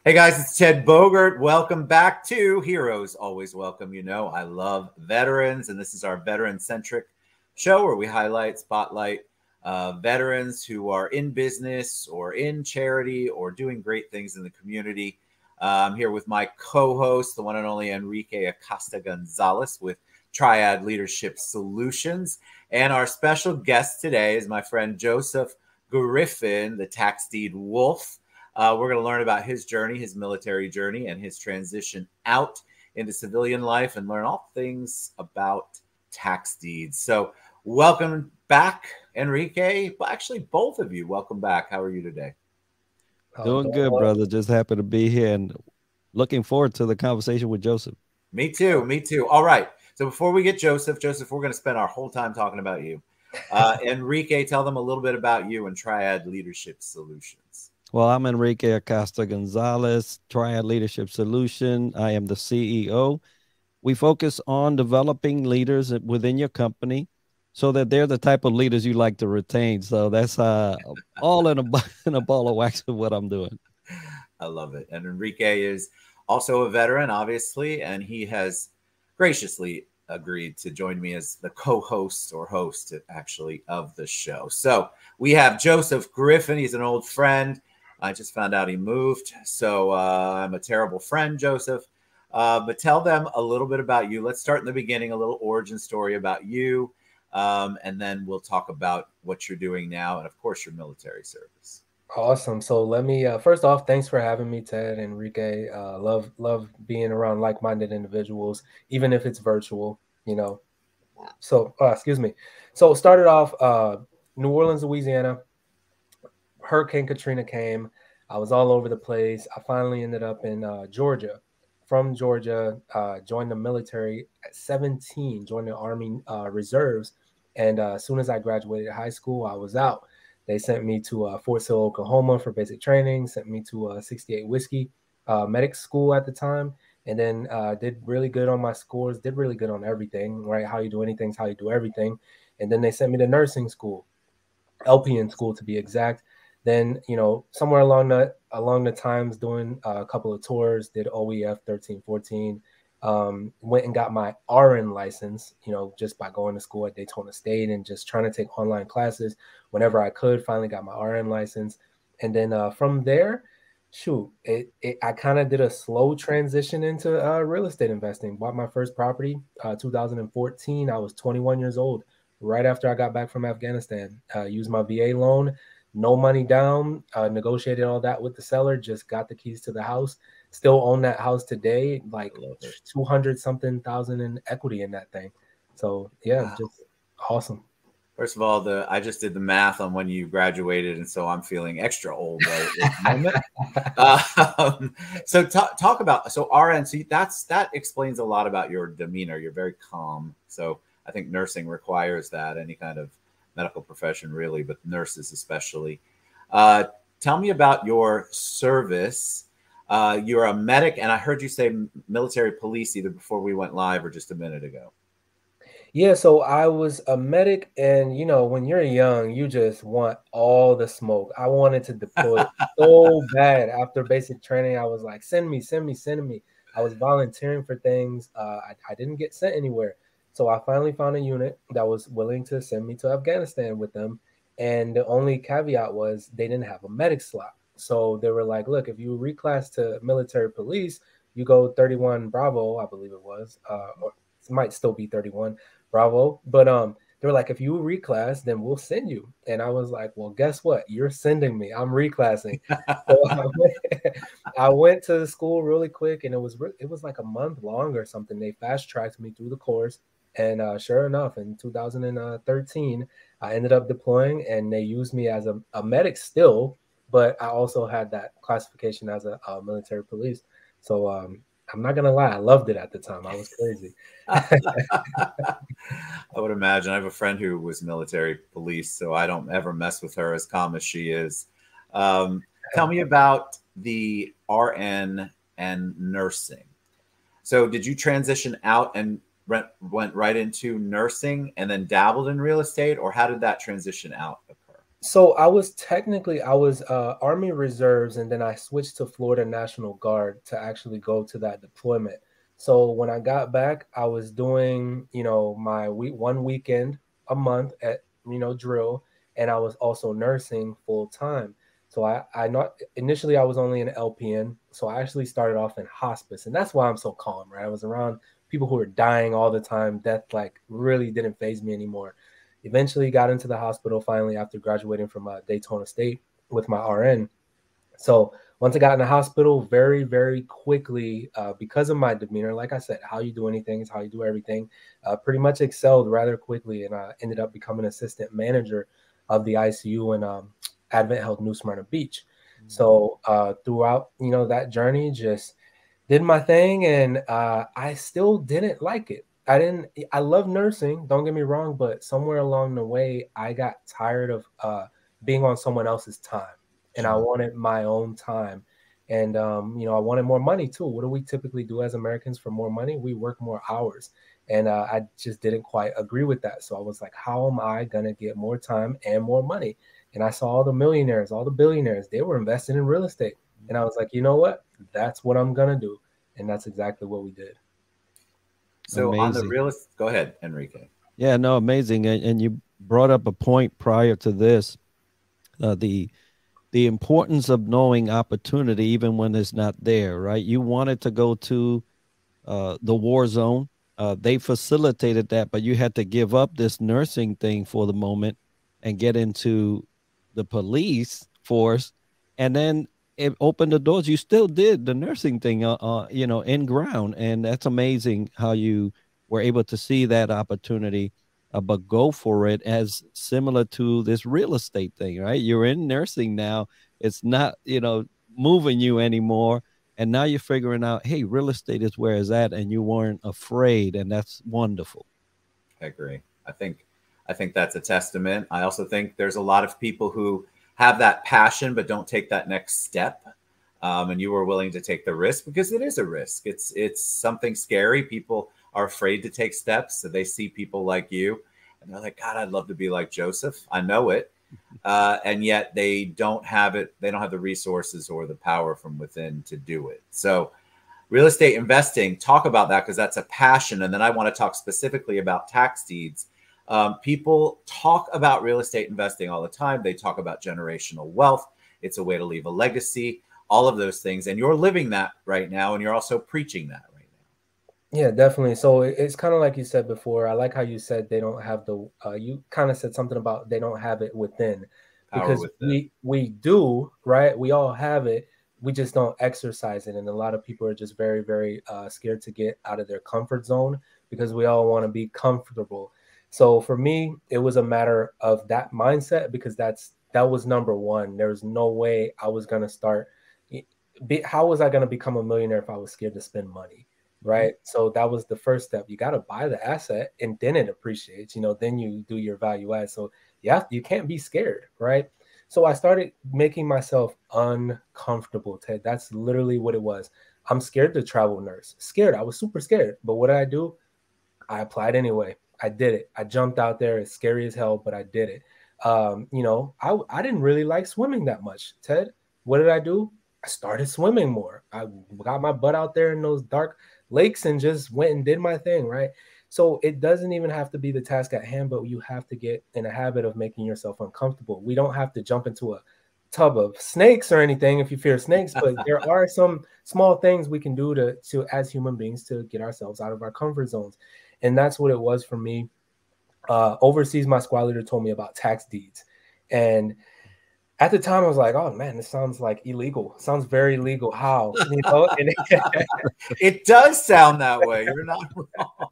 Hey guys, it's Ted Bogert. Welcome back to Heroes Always Welcome. You know, I love veterans, and this is our veteran-centric show where we highlight, spotlight veterans who are in business or in charity or doing great things in the community. I'm here with my co-host, the one and only Enrique Acosta González with Triad Leadership Solutions. And our special guest today is my friend Joseph Griffin, the tax deed wolf. We're going to learn about his journey, his military journey, and his transition out into civilian life and learn all things about tax deeds. So welcome back, Enrique. Well, actually, both of you, welcome back. How are you today? Doing good, brother. Just happy to be here and looking forward to the conversation with Joseph. Me too. Me too. All right. So before we get Joseph, we're going to spend our whole time talking about you. Enrique, tell them a little bit about you and Triad Leadership Solutions. Well, I'm Enrique Acosta González, Triad Leadership Solution. I am the CEO. We focus on developing leaders within your company so that they're the type of leaders you like to retain. So that's all in a ball of wax of what I'm doing. I love it. And Enrique is also a veteran, obviously, and he has graciously agreed to join me as the co-host or host, actually, of the show. So we have Joseph Griffin. He's an old friend. I just found out he moved. So I'm a terrible friend, Joseph. But tell them a little bit about you. Let's start in the beginning, a little origin story about you. And then we'll talk about what you're doing now and, of course, your military service. Awesome. So let me first off, thanks for having me, Ted, Enrique. Love being around like-minded individuals, even if it's virtual, you know. So excuse me. So started off New Orleans, Louisiana. Hurricane Katrina came. I was all over the place. I finally ended up in Georgia. From Georgia, joined the military at 17, joined the Army Reserves. And as soon as I graduated high school, I was out. They sent me to Fort Sill, Oklahoma for basic training, sent me to 68 Whiskey medic school at the time, and then did really good on my scores, did really good on everything, right? How you do anything is how you do everything. And then they sent me to nursing school, LPN school to be exact. Then, you know, somewhere along the times doing a couple of tours, did OEF 13, 14, went and got my RN license, you know, just by going to school at Daytona State and just trying to take online classes whenever I could. Finally got my RN license. And then from there, I kind of did a slow transition into real estate investing. Bought my first property 2014. I was 21 years old, right after I got back from Afghanistan. Used my VA loan, no money down, negotiated all that with the seller, just got the keys to the house. Still own that house today, like 200 something thousand in equity in that thing. So yeah, wow. Just awesome. First of all, I just did the math on when you graduated, and so I'm feeling extra old right at this moment. So talk about RN. So that explains a lot about your demeanor. You're very calm. So I think nursing requires that. Any kind of medical profession, really, but nurses especially. Tell me about your service. You're a medic, and I heard you say military police either before we went live or just a minute ago. Yeah, so I was a medic, and you know, when you're young, you just want all the smoke. I wanted to deploy so bad. After basic training, I was like, send me. I was volunteering for things. I didn't get sent anywhere. So I finally found a unit that was willing to send me to Afghanistan with them. And the only caveat was they didn't have a medic slot. So they were like, look, if you reclass to military police, you go 31 Bravo, I believe it was, or it might still be 31 Bravo. But they were like, if you reclass, then we'll send you. And I was like, well, guess what? You're sending me. I'm reclassing. So I went to the school really quick, and it was like a month long or something. They fast tracked me through the course. And sure enough, in 2013, I ended up deploying, and they used me as a medic still, but I also had that classification as a military police. So I'm not going to lie, I loved it at the time. I was crazy. I would imagine. I have a friend who was military police, so I don't ever mess with her, as calm as she is. Tell me about the RN and nursing. So did you transition out and went right into nursing and then dabbled in real estate, or how did that transition out occur? So I was Army Reserves, and then I switched to Florida National Guard to actually go to that deployment. So when I got back, I was doing, my one weekend a month at, drill, and I was also nursing full time. So I not initially I was only an LPN, so I actually started off in hospice, and that's why I'm so calm, right? I was around people who were dying all the time. Death like really didn't phase me anymore. Eventually got into the hospital finally after graduating from Daytona State with my RN. So once I got in the hospital, very, very quickly, because of my demeanor, like I said, how you do anything is how you do everything, pretty much excelled rather quickly, and ended up becoming assistant manager of the ICU in Advent Health New Smyrna Beach. So throughout, that journey, just did my thing, and I still didn't like it. I love nursing, don't get me wrong, but somewhere along the way, I got tired of being on someone else's time, and I wanted my own time. And, I wanted more money too. What do we typically do as Americans for more money? We work more hours. And I just didn't quite agree with that. So I was like, how am I going to get more time and more money? And I saw all the millionaires, all the billionaires, they were investing in real estate. And I was like, you know what? That's what I'm going to do. And that's exactly what we did. So amazing. on the realist, go ahead, Enrique. Yeah, no, amazing. And you brought up a point prior to this, the importance of knowing opportunity even when it's not there, right? You wanted to go to the war zone. They facilitated that, but you had to give up this nursing thing for the moment and get into the police force, and then it opened the doors. You still did the nursing thing, in ground, and that's amazing how you were able to see that opportunity, but go for it, as similar to this real estate thing, right? You're in nursing now. It's not, moving you anymore. And now you're figuring out, hey, real estate is where it's at, and you weren't afraid, and that's wonderful. I agree. I think that's a testament. I also think there's a lot of people who have that passion but don't take that next step. And you were willing to take the risk because it is a risk. It's something scary. People are afraid to take steps. So they see people like you, and they're like, God, I'd love to be like Joseph. I know it. And yet they don't have it. They don't have the resources or the power from within to do it. So real estate investing, talk about that, because that's a passion. And then I want to talk specifically about tax deeds. People talk about real estate investing all the time. They talk about generational wealth. It's a way to leave a legacy, all of those things. And you're living that right now. And you're also preaching that right now. Yeah, definitely. So it's kind of like you said before. I like how you said they don't have the, you kind of said something about they don't have it within, because we do, right? We all have it. We just don't exercise it. And a lot of people are just very, very scared to get out of their comfort zone, because we all want to be comfortable. So for me, it was a matter of that mindset, because that was number one. There's no way I was going to start. How was I going to become a millionaire if I was scared to spend money? Right. So that was the first step. You got to buy the asset, and then it appreciates, then you do your value add. So you can't be scared. Right. So I started making myself uncomfortable, Ted. That's literally what it was. I'm scared to travel nurse. Scared. I was super scared. But what did I do? I applied anyway. I did it. I jumped out there. It's scary as hell, but I did it. I didn't really like swimming that much, Ted. What did I do? I started swimming more. I got my butt out there in those dark lakes and just went and did my thing, right? So it doesn't even have to be the task at hand, but you have to get in a habit of making yourself uncomfortable. We don't have to jump into a tub of snakes or anything if you fear snakes, but there are some small things we can do to as human beings to get ourselves out of our comfort zones. And that's what it was for me. Overseas, my squad leader told me about tax deeds. And at the time, I was like, oh, man, this sounds like illegal. It sounds very illegal. How? And it does sound that way. You're not wrong.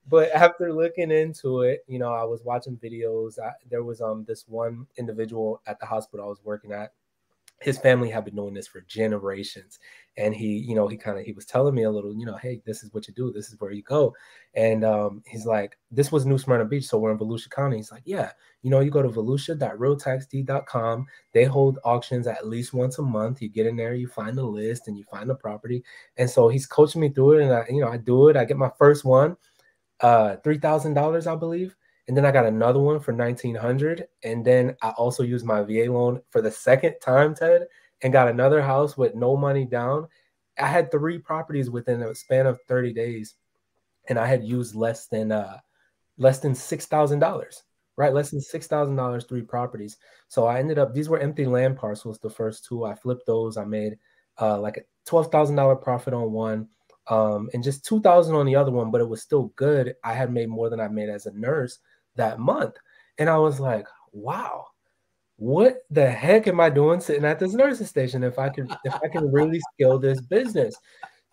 But after looking into it, I was watching videos. There was this one individual at the hospital I was working at. His family had been doing this for generations. And he was telling me a little, hey, this is what you do. This is where you go. And he's like, this was New Smyrna Beach. So we're in Volusia County. He's like, yeah, you go to volusia.realtaxdeed.com. They hold auctions at least once a month. You get in there, you find the list, and you find the property. And so he's coaching me through it. And I do it. I get my first one, $3,000, I believe. And then I got another one for $1,900. And then I also used my VA loan for the second time, Ted, and got another house with no money down. I had 3 properties within a span of 30 days, and I had used less than $6,000, right? Less than $6,000, 3 properties. So I ended up, these were empty land parcels, the first 2. I flipped those. I made like a $12,000 profit on one, and just $2,000 on the other one, but it was still good. I had made more than I made as a nurse that month. And I was like, wow, what the heck am I doing sitting at this nursing station if I can really scale this business?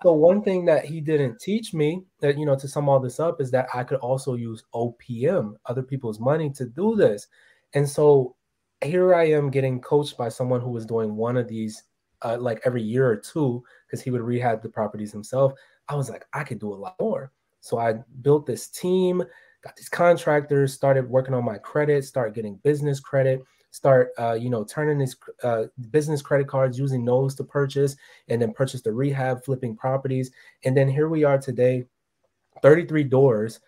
So one thing that he didn't teach me, that, you know, to sum all this up, is that I could also use OPM, other people's money, to do this. And so here I am getting coached by someone who was doing one of these like every year or 2, because he would rehab the properties himself. I was like, I could do a lot more. So I built this team, got these contractors, started working on my credit, start getting business credit, start you know, turning these business credit cards, using those to purchase, and then purchase the rehab, flipping properties. And then here we are today, 33 doors,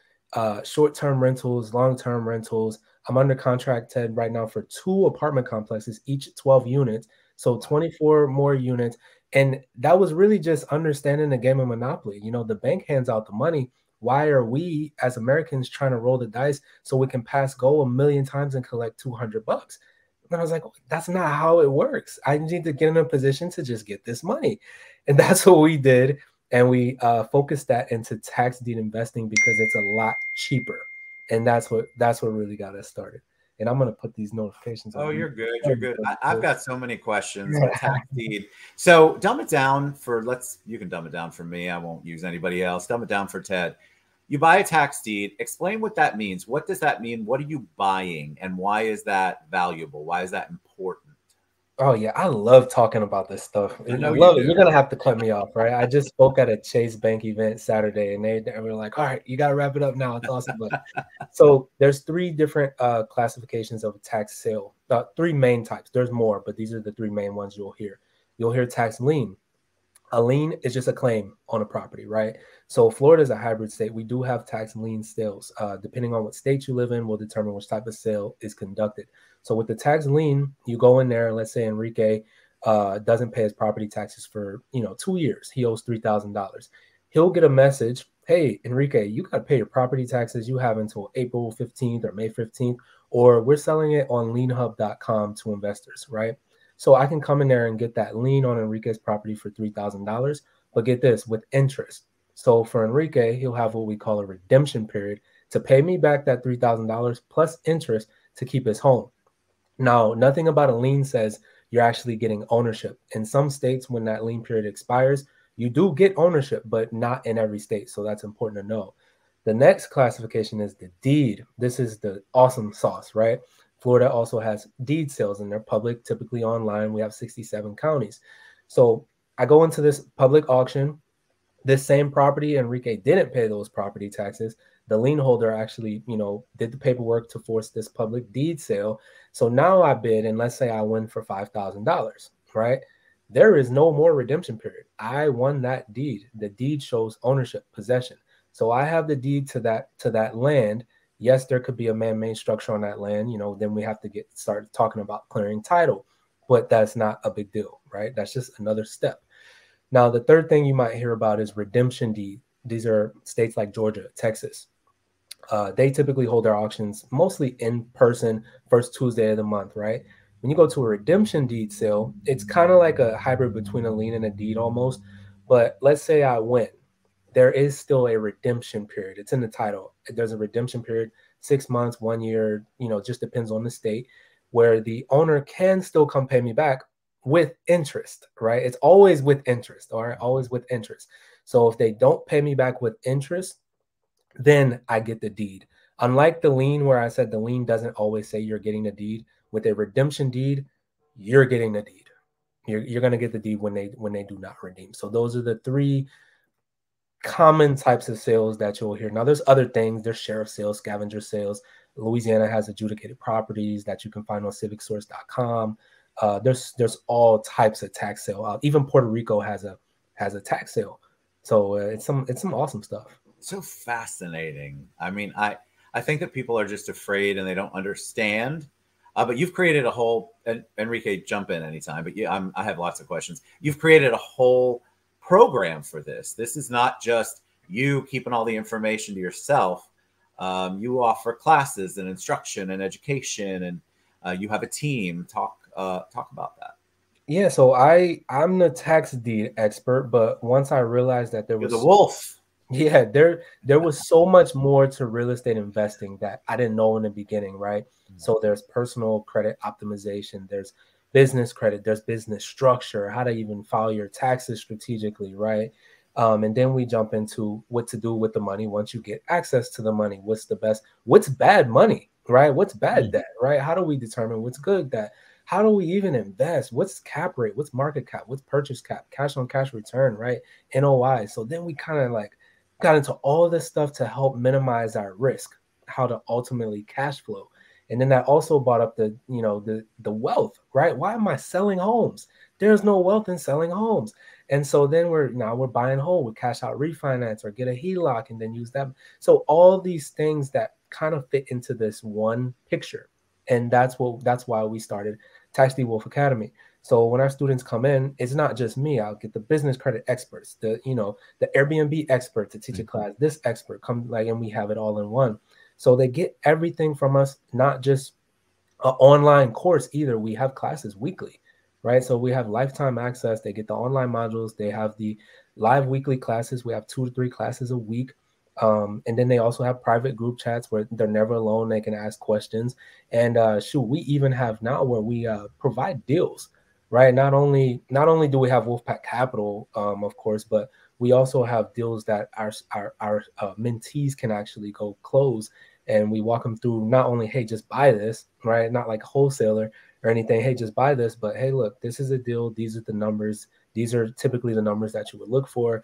short-term rentals, long-term rentals. I'm under contract, Ted, right now for 2 apartment complexes, each 12 units, so 24 more units. And that was really just understanding the game of Monopoly. You know, the bank hands out the money. Why are we as Americans trying to roll the dice so we can pass go 1,000,000 times and collect $200? And I was like, that's not how it works. I need to get in a position to just get this money. And that's what we did. And we focused that into tax deed investing because it's a lot cheaper. And that's what really got us started. And I'm going to put these notifications on. Oh, you're good. You're good. I've got so many questions. Tax deed. So dumb it down for, you can dumb it down for me. I won't use anybody else. Dumb it down for Ted. You buy a tax deed. Explain what that means. What does that mean? What are you buying? And why is that valuable? Why is that important? Oh, yeah. I love talking about this stuff. I love it. You're going to have to cut me off, right? I just spoke at a Chase Bank event Saturday, and they were like, all right, you got to wrap it up now. It's awesome. But so there's 3 different classifications of a tax sale, 3 main types. There's more, but these are the 3 main ones you'll hear. You'll hear tax lien. A lien is just a claim on a property, right? So Florida is a hybrid state. We do have tax lien sales. Depending on what state you live in, will determine which type of sale is conducted. So with the tax lien, you go in there. Let's say Enrique doesn't pay his property taxes for 2 years. He owes $3,000. He'll get a message, hey, Enrique, you got to pay your property taxes. You have until April 15th or May 15th, or we're selling it on lienhub.com to investors, right? So I can come in there and get that lien on Enrique's property for $3,000, but get this, with interest. So for Enrique, he'll have what we call a redemption period to pay me back that $3,000 plus interest to keep his home. Now, nothing about a lien says you're actually getting ownership. In some states, when that lien period expires, you do get ownership, but not in every state. So that's important to know. The next classification is the deed. This is the awesome sauce, right? Florida also has deed sales, and they're public, typically online. We have 67 counties. So I go into this public auction. This same property, Enrique didn't pay those property taxes. The lien holder actually, did the paperwork to force this public deed sale. So now I bid, and let's say I win for $5,000, right? There is no more redemption period. I won that deed. The deed shows ownership, possession. So I have the deed to that land. Yes, there could be a man-made structure on that land. Then we have to start talking about clearing title, but that's not a big deal, right? That's just another step. Now, the third thing you might hear about is redemption deed. These are states like Georgia, Texas. They typically hold their auctions mostly in person, first Tuesday of the month, right? When you go to a redemption deed sale, it's kind of like a hybrid between a lien and a deed almost. But let's say I win. There is still a redemption period. It's in the title. There's a redemption period, 6 months, 1 year, just depends on the state, where the owner can still come pay me back with interest, right? It's always with interest, all right? Always with interest. So if they don't pay me back with interest, then I get the deed. Unlike the lien, where I said the lien doesn't always say you're getting the deed, with a redemption deed, you're getting the deed. You're going to get the deed when they do not redeem. So those are the 3 common types of sales that you'll hear. Now, there's other things. There's sheriff sales, scavenger sales. Louisiana has adjudicated properties that you can find on civicsource.com. There's all types of tax sale. Even Puerto Rico has a tax sale. So it's some awesome stuff. So fascinating. I mean, I think that people are just afraid and they don't understand. But you've created a whole, and Enrique, jump in anytime, but yeah, I have lots of questions. You've created a whole program for this. This is not just you keeping all the information to yourself. You offer classes and instruction and education, and you have a team. Talk about that. Yeah, so I'm the tax deed expert, but once I realized that You're the wolf. Yeah, there was so much more to real estate investing that I didn't know in the beginning, right? So there's personal credit optimization, there's business credit, there's business structure, how to even file your taxes strategically, right? And then we jump into what to do with the money once you get access to the money. What's bad money, right? What's bad debt, right? How do we determine what's good debt? How do we even invest? What's cap rate? What's market cap? What's purchase cap? Cash on cash return, right? NOI. So then we kind of like got into all this stuff to help minimize our risk, how to ultimately cash flow. And then that also brought up the wealth, right? Why am I selling homes? There's no wealth in selling homes. And so then we're buying home with cash out refinance or get a HELOC and then use that. So all these things that kind of fit into this one picture. And that's why we started Tax Deed Wolf Academy. So when our students come in, it's not just me. I'll get the business credit experts, the Airbnb expert to teach a class, this expert come and we have it all in one. So they get everything from us, not just an online course either. We have classes weekly, right? So we have lifetime access. They get the online modules. They have the live weekly classes. We have 2 to 3 classes a week. And then they also have private group chats where they're never alone. They can ask questions. And we even have now where we provide deals. Right. Not only do we have WolfPack Capital, of course, but we also have deals that our mentees can actually go close, and we walk them through not only, hey, just buy this, right? Not like a wholesaler or anything. Hey, just buy this, but hey, look, this is a deal. These are the numbers. These are typically the numbers that you would look for.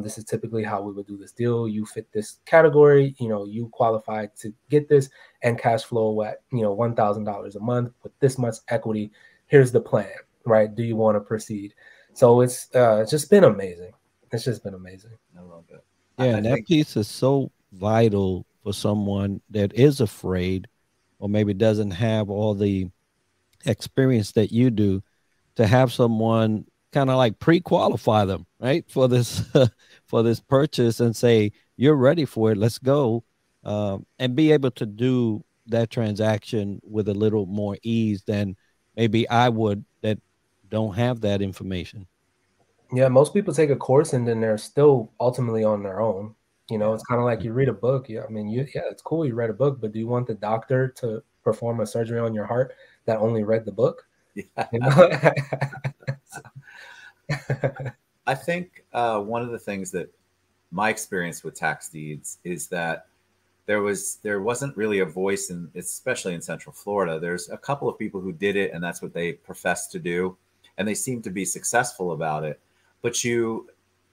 This is typically how we would do this deal. You fit this category. You qualify to get this and cash flow at $1,000 a month with this much equity. Here's the plan. Right? Do you want to proceed? So it's just been amazing. It's just been amazing. I love it. Yeah, and that piece is so vital for someone that is afraid or maybe doesn't have all the experience that you do, to have someone kind of like pre-qualify them, right, for this for this purchase and say, you're ready for it, let's go, and be able to do that transaction with a little more ease than maybe I would that don't have that information. Yeah, most people take a course and then they're still ultimately on their own. It's kind of like you read a book. Yeah, I mean, it's cool you read a book, but do you want the doctor to perform a surgery on your heart that only read the book? Yeah. I think one of the things that my experience with tax deeds is that there wasn't really a voice especially in Central Florida. There's a couple of people who did it and that's what they profess to do, and they seem to be successful about it. But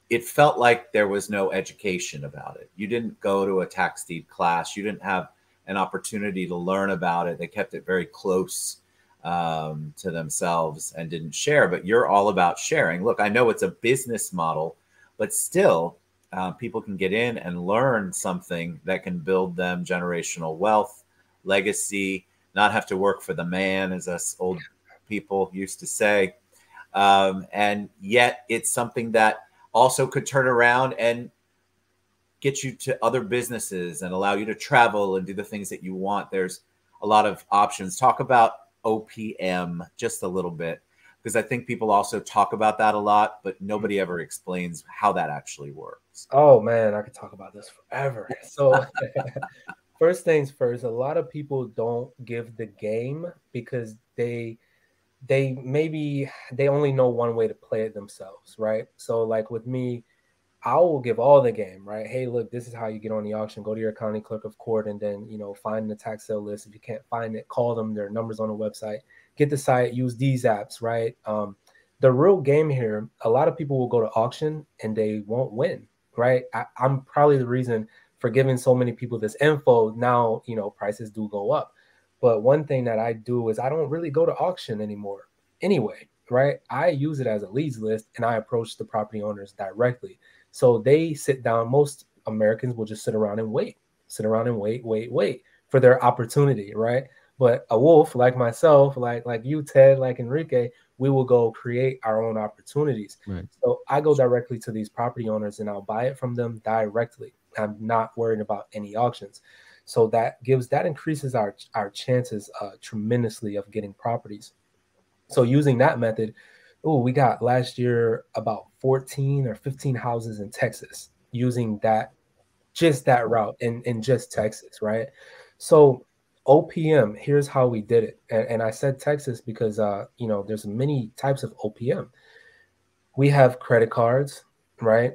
it felt like there was no education about it. You didn't go to a tax deed class. You didn't have an opportunity to learn about it. They kept it very close to themselves and didn't share, but you're all about sharing. Look, I know it's a business model, but still people can get in and learn something that can build them generational wealth, legacy, not have to work for the man, as us old people used to say. And yet it's something that also could turn around and get you to other businesses and allow you to travel and do the things that you want. There's a lot of options. Talk about OPM just a little bit, because I think people also talk about that a lot, but nobody ever explains how that actually works. Oh man, I could talk about this forever. So first things first, a lot of people don't give the game because they only know one way to play it themselves, right? So like with me, I will give all the game, right? Hey, look, this is how you get on the auction. Go to your county clerk of court and then, find the tax sale list. If you can't find it, call them. Their numbers on the website. Get the site, use these apps, right? The real game here, a lot of people will go to auction and they won't win, right? I'm probably the reason for giving so many people this info. Now, prices do go up. But one thing that I do is I don't really go to auction anymore anyway, right? I use it as a leads list and I approach the property owners directly. So they sit down. Most Americans will just sit around and wait, sit around and wait for their opportunity, right? But a wolf like myself, like you, Ted, like Enrique, we will go create our own opportunities. Right. So I go directly to these property owners and I'll buy it from them directly. I'm not worried about any auctions. So that increases our chances tremendously of getting properties. So using that method, we got last year about 14 or 15 houses in Texas using that route in just Texas, right? So OPM, here's how we did it. And I said Texas because there's many types of OPM. We have credit cards, right?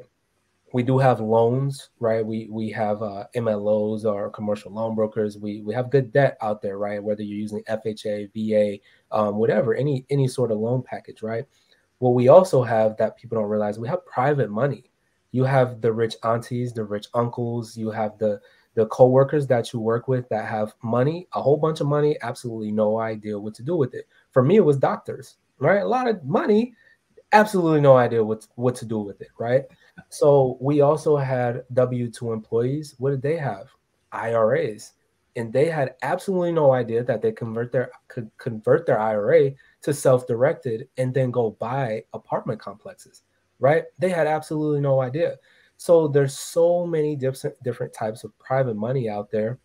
We do have loans, right? We have MLOs or commercial loan brokers. We have good debt out there, right? Whether you're using FHA, VA, whatever, any sort of loan package, right? What we also have that people don't realize, we have private money. You have the rich aunties, the rich uncles, you have the co-workers that you work with that have money, a whole bunch of money, absolutely no idea what to do with it. For me, it was doctors, right? A lot of money, absolutely no idea what to do with it, right? So we also had W-2 employees. What did they have? IRAs. And they had absolutely no idea that they could convert their IRA to self-directed and then go buy apartment complexes, right? They had absolutely no idea. So there's so many different types of private money out there.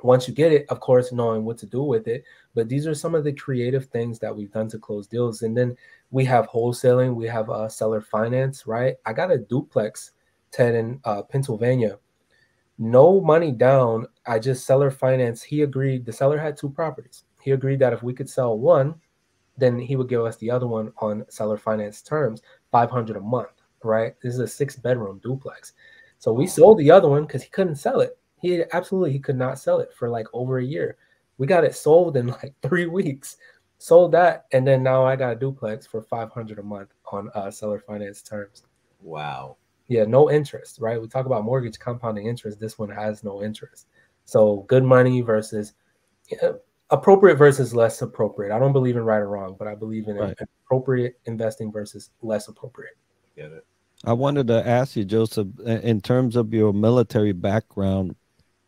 Once you get it, of course, knowing what to do with it. But these are some of the creative things that we've done to close deals. And then we have wholesaling. We have seller finance, right? I got a duplex, Ted, in Pennsylvania. No money down. I just seller finance. He agreed. The seller had 2 properties. He agreed that if we could sell one, then he would give us the other one on seller finance terms, $500 a month, right? This is a 6-bedroom duplex. So we sold the other one because he couldn't sell it. He could not sell it for like over a year. We got it sold in like 3 weeks. Sold that, and then now I got a duplex for $500 a month on seller finance terms. Wow. Yeah, no interest, right? We talk about mortgage compounding interest. This one has no interest. So good money versus appropriate versus less appropriate. I don't believe in right or wrong, but I believe in appropriate investing versus less appropriate. Get it. I wanted to ask you, Joseph, in terms of your military background,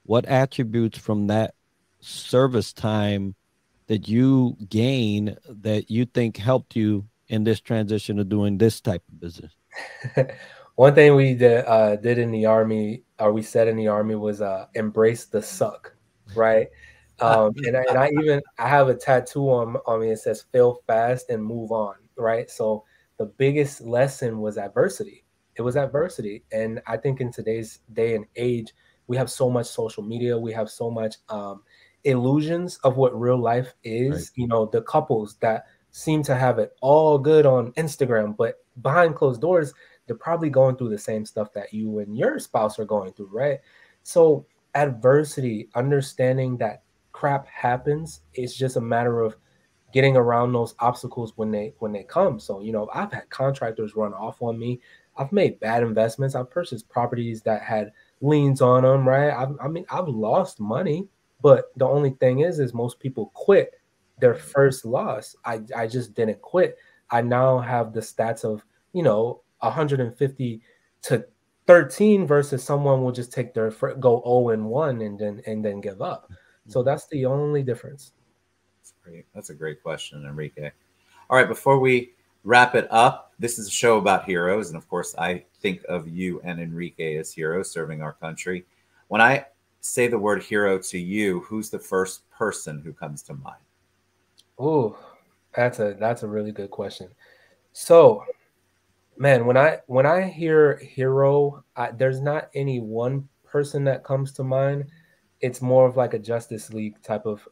what attributes from that service time that you gain that you think helped you in this transition of doing this type of business? One thing we did in the Army, or we said in the Army, was embrace the suck, right? And I have a tattoo on me that says fail fast and move on, right? So the biggest lesson was adversity. It was adversity. And I think in today's day and age, we have so much social media. We have so much illusions of what real life is. Right. You know, the couples that seem to have it all good on Instagram, but behind closed doors, they're probably going through the same stuff that you and your spouse are going through, right? So adversity, understanding that crap happens, it's just a matter of getting around those obstacles when they come. So, you know, I've had contractors run off on me. I've made bad investments. I've purchased properties that had liens on them, right? I've lost money, but the only thing is most people quit their first loss. I just didn't quit. I now have the stats of, you know, 150 to 13 versus someone will just take their go 0-1 and then give up. So that's the only difference. That's great. That's a great question, Enrique. All right, before we wrap it up, this is a show about heroes, and of course, I think of you and Enrique as heroes serving our country. When I say the word hero to you, who's the first person who comes to mind? Oh, that's a really good question. So, man, when I hear hero, there's not any one person that comes to mind. It's more of like a Justice League type of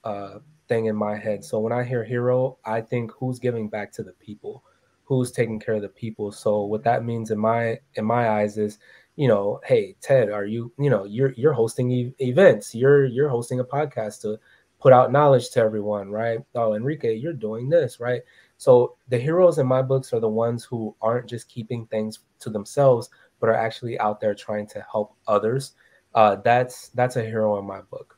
thing in my head. So when I hear hero, I think who's giving back to the people, who's taking care of the people. So what that means in my eyes is, you know, hey, Ted, are you're hosting events, you're hosting a podcast to put out knowledge to everyone, right? Oh, Enrique, you're doing this, right? So the heroes in my books are the ones who aren't just keeping things to themselves, but are actually out there trying to help others. That's a hero in my book.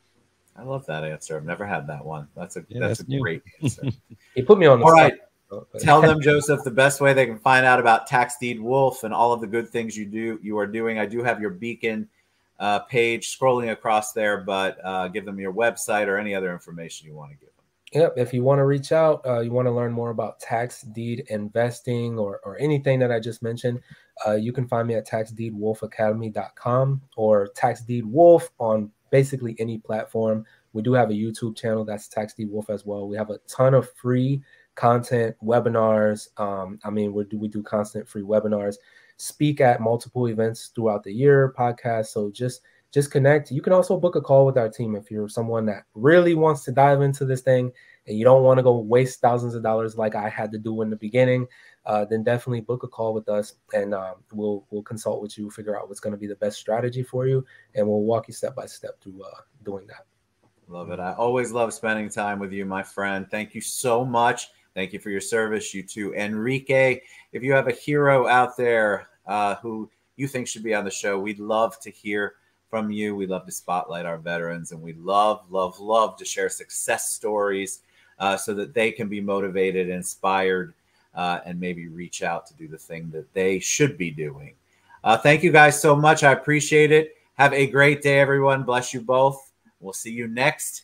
I love that answer. I've never had that one. That's a great answer. He put me on the All right. Tell them, Joseph, the best way they can find out about Tax Deed Wolf and all of the good things you are doing. I do have your Beacon page scrolling across there, but give them your website or any other information you want to give them. Yep. If you want to reach out, you want to learn more about tax deed investing or anything that I just mentioned, you can find me at taxdeedwolfacademy.com or Tax Deed Wolf on basically any platform. We do have a YouTube channel that's Tax Deed Wolf as well. We have a ton of free content, webinars. I mean, we do constant free webinars, speak at multiple events throughout the year, podcasts. So just connect. You can also book a call with our team if you're someone that really wants to dive into this thing and you don't want to go waste thousands of dollars like I had to do in the beginning. Then definitely book a call with us, and we'll consult with you, figure out what's going to be the best strategy for you, and we'll walk you step by step through doing that. Love it. I always love spending time with you, my friend. Thank you so much. Thank you for your service. You too, Enrique. If you have a hero out there who you think should be on the show, we'd love to hear from you. We love to spotlight our veterans, and we love to share success stories so that they can be motivated, inspired, and maybe reach out to do the thing that they should be doing. Thank you guys so much. I appreciate it. Have a great day, everyone. Bless you both. We'll see you next